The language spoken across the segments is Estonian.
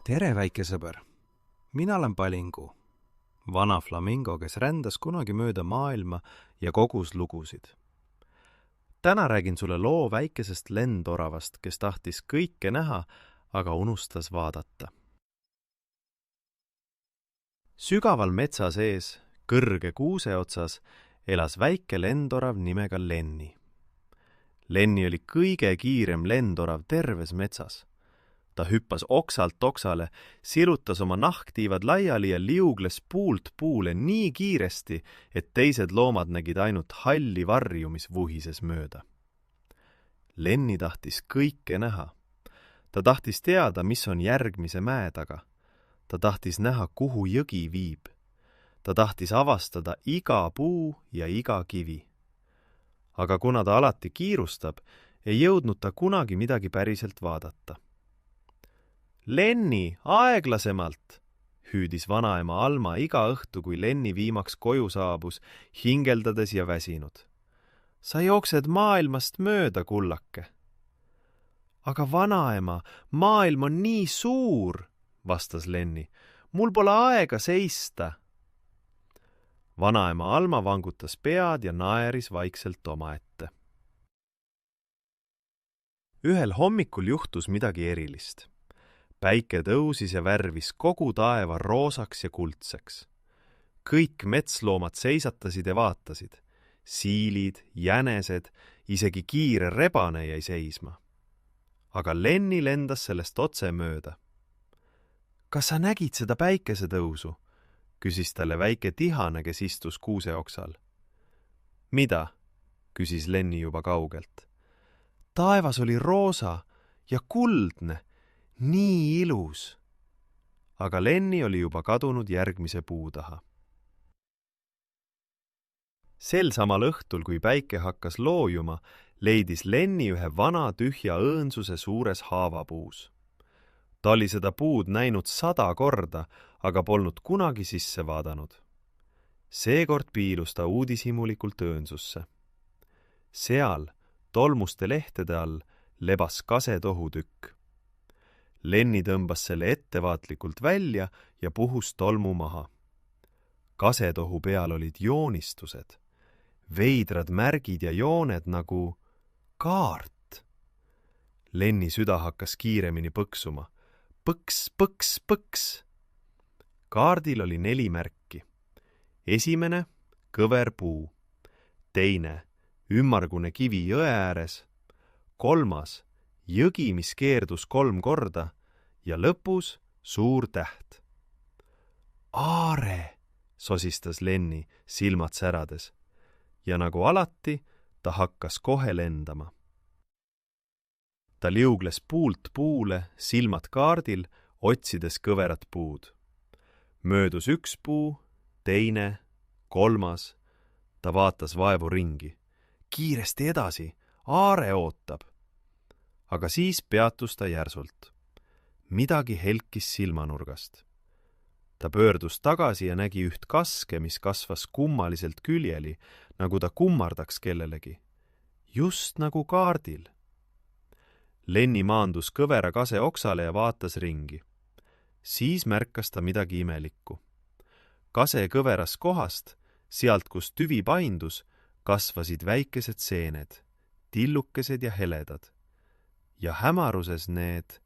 Tere, väike sõber! Mina olen Palingu, vana flamingo, kes rändas kunagi mööda maailma ja kogus lugusid. Täna räägin sulle loo väikesest lendoravast, kes tahtis kõike näha, aga unustas vaadata. Sügaval metsa sees, kõrge kuuse otsas, elas väike lendorav nimega Lenni. Lenni oli kõige kiirem lendorav terves metsas. Ta hüppas oksalt oksale, silutas oma nahktiivad laiali ja liugles puult puule nii kiiresti, et teised loomad nägid ainult halli varju, mis vuhises mööda. Lenni tahtis kõike näha. Ta tahtis teada, mis on järgmise mäe taga. Ta tahtis näha, kuhu jõgi viib. Ta tahtis avastada iga puu ja iga kivi. Aga kuna ta alati kiirustab, ei jõudnud ta kunagi midagi päriselt vaadata. Lenni, aeglasemalt, hüüdis vanaema Alma iga õhtu, kui Lenni viimaks koju saabus, hingeldades ja väsinud. Sa jooksed maailmast mööda, kullake. Aga vanaema, maailm on nii suur, vastas Lenni. Mul pole aega seista. Vanaema Alma vangutas pead ja naeris vaikselt omaette. Ühel hommikul juhtus midagi erilist. Päike tõusis ja värvis kogu taeva roosaks ja kuldseks. Kõik metsloomad seisatasid ja vaatasid. Siilid, jänesed, isegi kiire rebane jäi seisma. Aga Lenni lendas sellest otse mööda. Kas sa nägid seda päikesetõusu? Küsis talle väike tihane, kes istus kuuse oksal. Mida? Küsis Lenni juba kaugelt. Taevas oli roosa ja kuldne. Nii ilus. Aga Lenni oli juba kadunud järgmise puu taha. Sel samal õhtul, kui päike hakkas loojuma, leidis Lenni ühe vana tühja õõnsuse suures haavapuus. Ta oli seda puud näinud 100 korda, aga polnud kunagi sisse vaadanud. Seekord piilus ta uudishimulikult õõnsusse. Seal, tolmuste lehtede all, lebas kasetohutükk. Lenni tõmbas selle ettevaatlikult välja ja puhus tolmu maha. Kasetohu peal olid joonistused, veidrad märgid ja jooned nagu kaart. Lenni süda hakkas kiiremini põksuma. Põks, põks, põks. Kaardil oli 4 märki. Esimene, kõver puu. Teine, ümmargune kivi jõe ääres. 3, jõgi, mis keerdus 3 korda ja lõpus suur täht. Aare, sosistas Lenni, silmad särades. Ja nagu alati, ta hakkas kohe lendama. Ta liugles puult puule, silmad kaardil, otsides kõverat puud. Möödus 1 puu, teine, 3. Ta vaatas vaevu ringi. Kiiresti edasi, aare ootab. Aga siis peatus ta järsult. Midagi helkis silmanurgast. Ta pöördus tagasi ja nägi üht kaske, mis kasvas kummaliselt küljeli, nagu ta kummardaks kellelegi. Just nagu kaardil. Lenni maandus kõvera kase oksale ja vaatas ringi. Siis märkas ta midagi imelikku. Kase kõveras kohast, sealt kus tüvi paindus, kasvasid väikesed seened, tillukesed ja heledad. Ja hämaruses need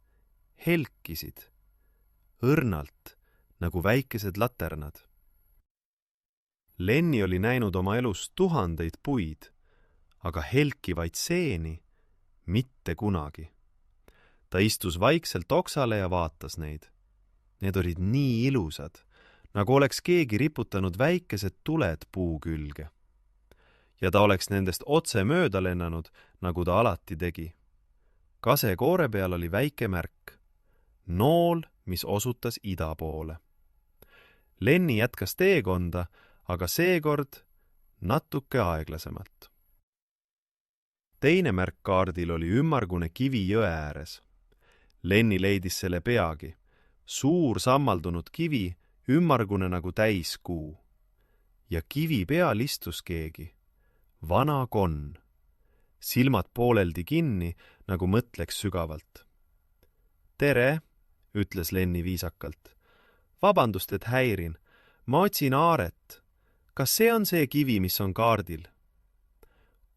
helkisid, õrnalt, nagu väikesed laternad. Lenni oli näinud oma elus 1000 puid, aga helkivaid seeni mitte kunagi. Ta istus vaikselt oksale ja vaatas neid. Need olid nii ilusad, nagu oleks keegi riputanud väikesed tuled puu külge. Ja ta oleks nendest otse mööda lennanud, nagu ta alati tegi. Kase koore peal oli väike märk. Nool, mis osutas ida poole. Lenni jätkas teekonda, aga seekord natuke aeglasemalt. Teine märk kaardil oli ümmargune kivi jõe ääres. Lenni leidis selle peagi. Suur sammaldunud kivi, ümmargune nagu täiskuu. Ja kivi peal istus keegi. Vana konn. Silmad pooleldi kinni, nagu mõtleks sügavalt. Tere, ütles Lenni viisakalt. Vabandust, et häirin. Ma otsin aaret. Kas see on see kivi, mis on kaardil?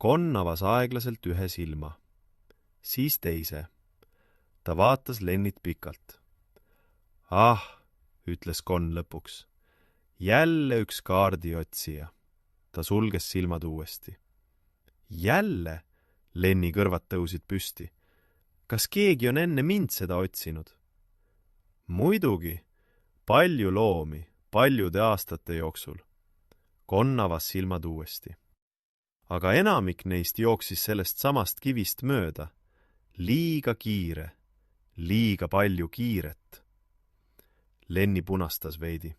Conn avas aeglaselt ühe silma. Siis teise. Ta vaatas Lennit pikalt. Ah, ütles Conn lõpuks. Jälle üks kaardiotsija. Ta sulges silmad uuesti. Jälle? Lenni kõrvad tõusid püsti. Kas keegi on enne mind seda otsinud? Muidugi, palju loomi, paljude aastate jooksul. Conn avas silmad uuesti. Aga enamik neist jooksis sellest samast kivist mööda. Liiga kiire, liiga palju kiiret. Lenni punastas veidi.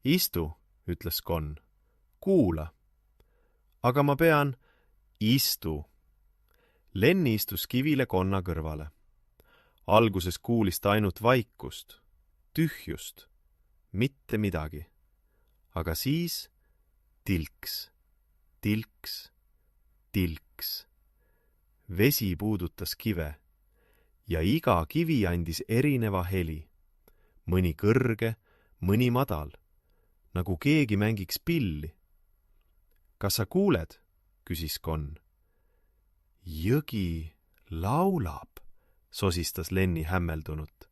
Istu, ütles Conn. Kuula. Aga ma pean... Istu. Lenni istus kivile Conna kõrvale. Alguses kuulis ta ainult vaikust, tühjust, mitte midagi. Aga siis tilks, tilks, tilks. Vesi puudutas kive ja iga kivi andis erineva heli. Mõni kõrge, mõni madal, nagu keegi mängiks pilli. Kas sa kuuled? Küsis Conn. Jõgi laulab, sosistas Lenni hämmeldunut.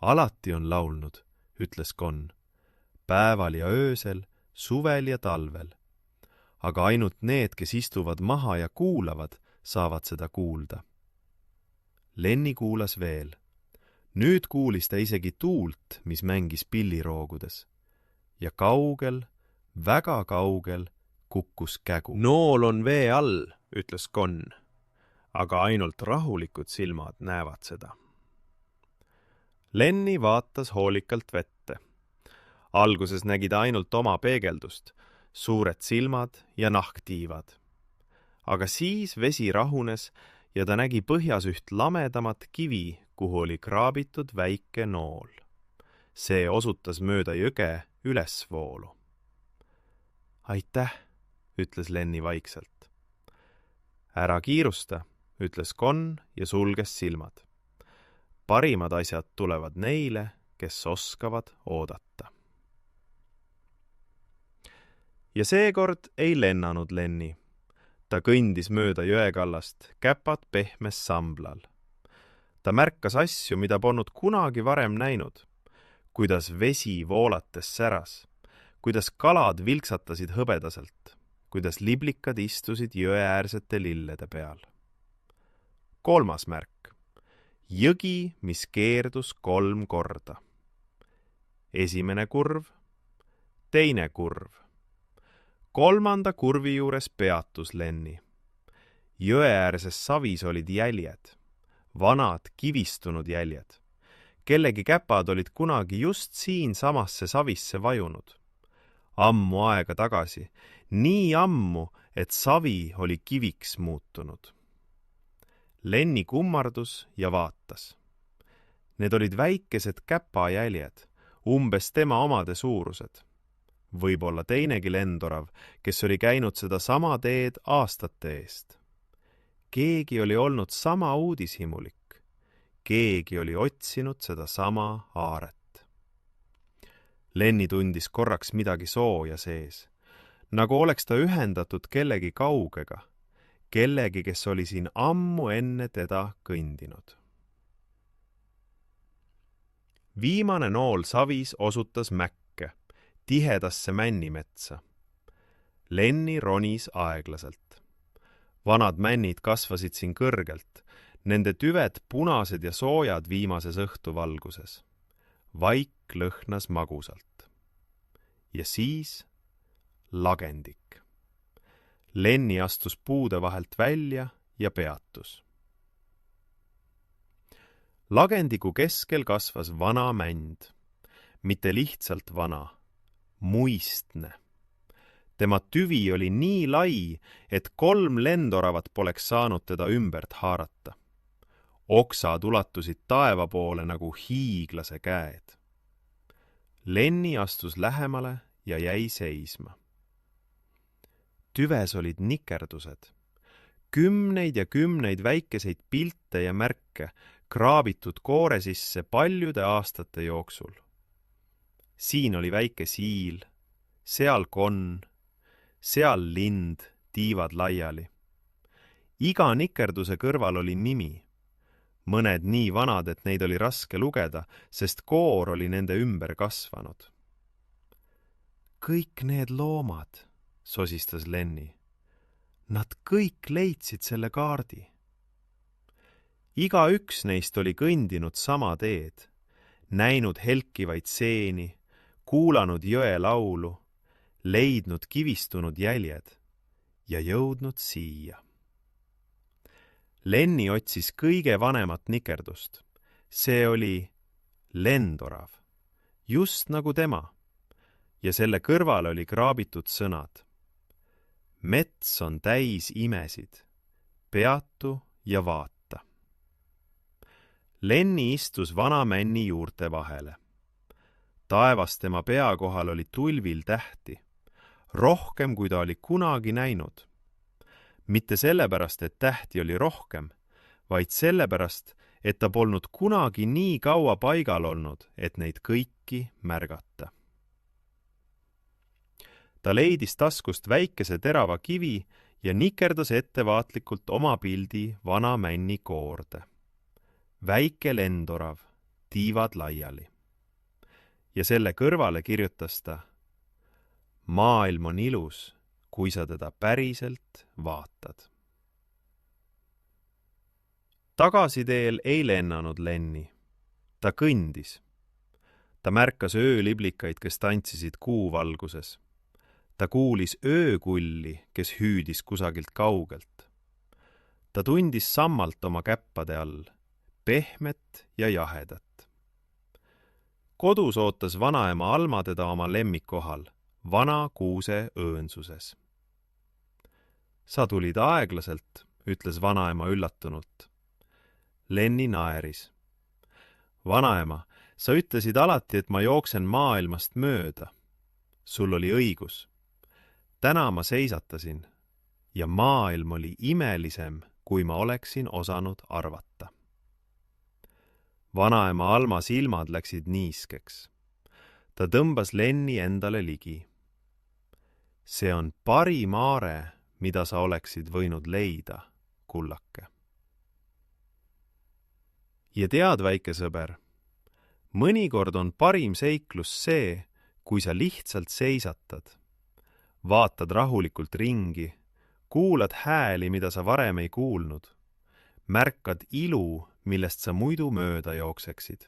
Alati on laulnud, ütles Conn. Päeval ja öösel, suvel ja talvel. Aga ainult need, kes istuvad maha ja kuulavad, saavad seda kuulda. Lenni kuulas veel. Nüüd kuulis ta isegi tuult, mis mängis pilliroogudes. Ja kaugel, väga kaugel, kukkus kägu. Nool on vee all, ütles Conn, aga ainult rahulikud silmad näevad seda. Lenni vaatas hoolikalt vette. Alguses nägi ta ainult oma peegeldust, suured silmad ja nahktiivad. Aga siis vesi rahunes ja ta nägi põhjas üht lamedamat kivi, kuhu oli kraabitud väike nool. See osutas mööda jõge ülesvoolu. Aitäh, ütles Lenni vaikselt. Ära kiirusta, ütles Conn ja sulges silmad. Parimad asjad tulevad neile, kes oskavad oodata. Ja seekord ei lennanud Lenni. Ta kõndis mööda jõekallast, käpad pehmes samblal. Ta märkas asju, mida polnud kunagi varem näinud. Kuidas vesi voolates säras, kuidas kalad vilksatasid hõbedaselt, kuidas liblikad istusid jõeäärsete lillede peal. 3. märk. Jõgi, mis keerdus 3 korda. 1. kurv, 2. kurv. 3. kurvi juures peatus Lenni. Jõeäärses savis olid jäljed, vanad kivistunud jäljed. Kellegi käpad olid kunagi just siin samasse savisse vajunud. Ammu aega tagasi, nii ammu, et savi oli kiviks muutunud. Lenni kummardus ja vaatas. Need olid väikesed käpajäljed, umbes tema omade suurused. Võib-olla teinegi lendorav, kes oli käinud seda sama teed aastate eest. Keegi oli olnud sama uudishimulik. Keegi oli otsinud seda sama aaret. Lenni tundis korraks midagi sooja sees, nagu oleks ta ühendatud kellegi kaugega, kellegi, kes oli siin ammu enne teda kõndinud. Viimane nool savis osutas mäkke, tihedasse männimetsa. Lenni ronis aeglaselt. Vanad männid kasvasid siin kõrgelt, nende tüved punased ja soojad viimases õhtuvalguses. Vaik lõhnas magusalt. Ja siis lagendik. Lenni astus puude vahelt välja ja peatus. Lagendiku keskel kasvas vana mänd. Mitte lihtsalt vana, muistne. Tema tüvi oli nii lai, et 3 lendoravat poleks saanud teda ümbert haarata. Oksad ulatusid taeva poole nagu hiiglase käed. Lenni astus lähemale ja jäi seisma. Tüves olid nikerdused. 10 ja 10 väikeseid pilte ja märke, kraabitud koore sisse paljude aastate jooksul. Siin oli väike siil, seal konn, seal lind, tiivad laiali. Iga nikerduse kõrval oli nimi. Mõned nii vanad, et neid oli raske lugeda, sest koor oli nende ümber kasvanud. Kõik need loomad, sosistas Lenni. Nad kõik leidsid selle kaardi. Iga üks neist oli kõndinud sama teed, näinud helkivaid seeni, kuulanud jõe laulu, leidnud kivistunud jäljed ja jõudnud siia. Lenni otsis kõige vanemat nikerdust. See oli lendorav, just nagu tema, ja selle kõrval oli kraabitud sõnad. Mets on täis imesid, peatu ja vaata. Lenni istus vana männi juurte vahele. Taevas tema pea kohal oli tulvil tähti, rohkem kui ta oli kunagi näinud. Mitte sellepärast, et tähti oli rohkem, vaid sellepärast, et ta polnud kunagi nii kaua paigal olnud, et neid kõiki märgata. Ta leidis taskust väikese terava kivi ja nikerdas ettevaatlikult oma pildi vana männi koorde. Väike lendorav, tiivad laiali. Ja selle kõrvale kirjutas ta: maailm on ilus, kui sa teda päriselt vaatad. Tagasiteel ei lennanud Lenni. Ta kõndis. Ta märkas ööliblikaid, kes tantsisid kuuvalguses. Ta kuulis öökulli, kes hüüdis kusagilt kaugelt. Ta tundis sammalt oma käppade all, pehmet ja jahedat. Kodus ootas vanaema Alma teda oma lemmikkohal, vana kuuse õõnsuses. Sa tulid aeglaselt, ütles vanaema üllatunult. Lenni naeris. Vanaema, sa ütlesid alati, et ma jooksen maailmast mööda. Sul oli õigus. Täna ma seisatasin ja maailm oli imelisem, kui ma oleksin osanud arvata. Vanaema Alma silmad läksid niiskeks. Ta tõmbas Lenni endale ligi. See on parim aare, mida sa oleksid võinud leida, kullake. Ja tead, väike sõber, mõnikord on parim seiklus see, kui sa lihtsalt seisatad. Vaatad rahulikult ringi, kuulad hääli, mida sa varem ei kuulnud. Märkad ilu, millest sa muidu mööda jookseksid.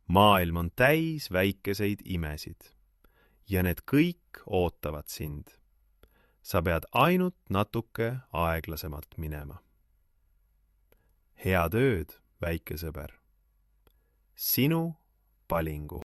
Maailm on täis väikeseid imesid ja need kõik ootavad sind. Sa pead ainult natuke aeglasemalt minema. Head ööd, väike sõber. Sinu Palingu.